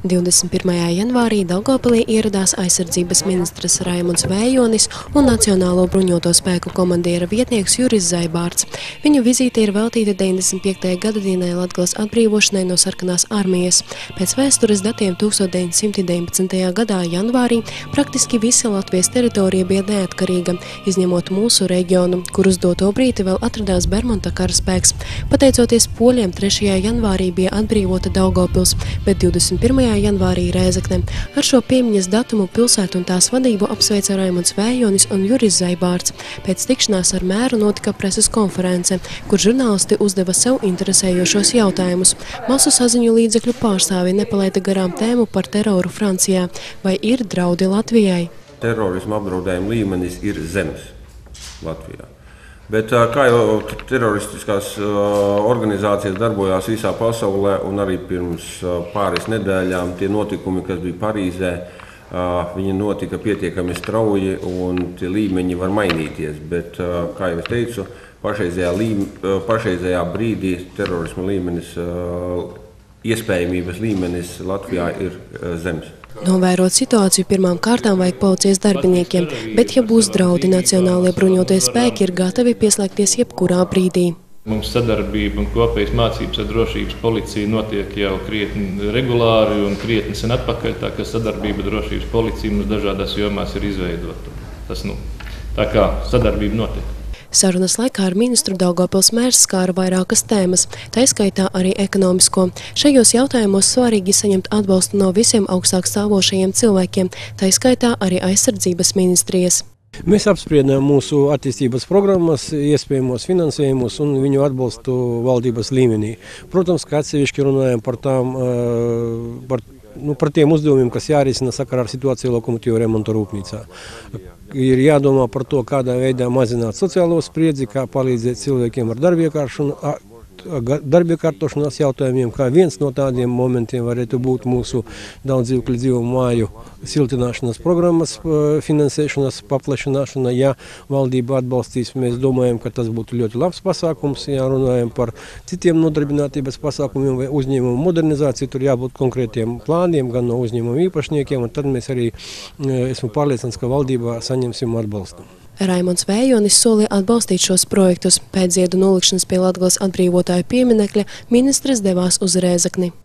21. janvārī Daugavpilī ieradās aizsardzības ministrs Raimunds Vējonis un Nacionālo bruņoto spēku komandiera vietnieks Juris Zaibārds. Viņu vizīte ir veltīta 95. gadadienai Latgales atbrīvošanai no sarkanās armijas. Pēc vēstures datiem 1919. gadā janvārī praktiski visa Latvijas teritorija bija neatkarīga, izņemot mūsu reģionu, kur uz doto brīdi vēl atradās Bermonta karaspēks. Pateicoties poļiem, 3. janvārī bija atbrīvota Daugavpils, bet 21. janvārī Rēzekne. Ar šo piemiņas datumu pilsētu un tās vadību apsveica Raimunds Vējonis un Juris Zaibārds. Pēc tikšanās ar mēru notika preses konference, kur žurnālisti uzdeva sev interesējošos jautājumus. Masu saziņu līdzekļu pārstāvi nepalaida garām tēmu par teroru Francijā. Vai ir draudi Latvijai? Terorisma apdraudējuma līmenis ir zemes Latvijā. Bet kā jau teroristiskās organizācijas darbojās visā pasaulē, un arī pirms pāris nedēļām tie notikumi, kas bija Parīzē, viņi notika pietiekami strauji un tie līmeņi var mainīties. Bet, kā jau es teicu, pašreizējā brīdī terorisma līmenis, iespējamības līmenis Latvijā ir zemes. Novērot situāciju pirmām kārtām vajag policijas darbiniekiem, bet ja būs draudi, Nacionālie bruņotie spēki ir gatavi pieslēgties jebkurā brīdī. Mums sadarbība un kopējas mācības ar drošības policiju notiek jau krietni regulāri un krietni sen atpakaļ, tā ka sadarbība drošības policija mums dažādās jomās ir izveidota. Tā kā sadarbība notiek. Sarunas laikā ar ministru Daugavpils mērs skāra vairākas tēmas, tā skaitā arī ekonomisko. Šajos jautājumos svarīgi saņemt atbalstu no visiem augstāk stāvošajiem cilvēkiem, tā skaitā arī aizsardzības ministrijas. Mēs apspriedām mūsu attīstības programmas, iespējamos finansējumus un viņu atbalstu valdības līmenī. Protams, ka atsevišķi runājam par tiem uzdevumiem, kas jārisina sakarā ar situāciju lokomotīvu remonta rūpnīcā. Ir jādomā par to, kādā veidā mazināt sociālo spriedzi, kā palīdzēt cilvēkiem ar darbiekārtošanās jautājumiem, kā viens no tādiem momentiem varētu būt mūsu daudzdzīvokļu dzīvojumu māju siltināšanas programmas finansēšanas paplašināšana. Ja valdība atbalstīs, mēs domājam, ka tas būtu ļoti labs pasākums. Ja runājam par citiem nodarbinātības pasākumiem vai uzņēmumu modernizāciju, tur jābūt konkrētiem plāniem gan no uzņēmumu īpašniekiem, un tad mēs arī esmu pārliecināts, ka valdībā saņemsim atbalstu. Raimunds Vējonis solīja atbalstīt šos projektus. Pēc ziedu nolikšanas pie Latgales atbrīvotāju pieminekļa ministrs devās uz Rēzekni.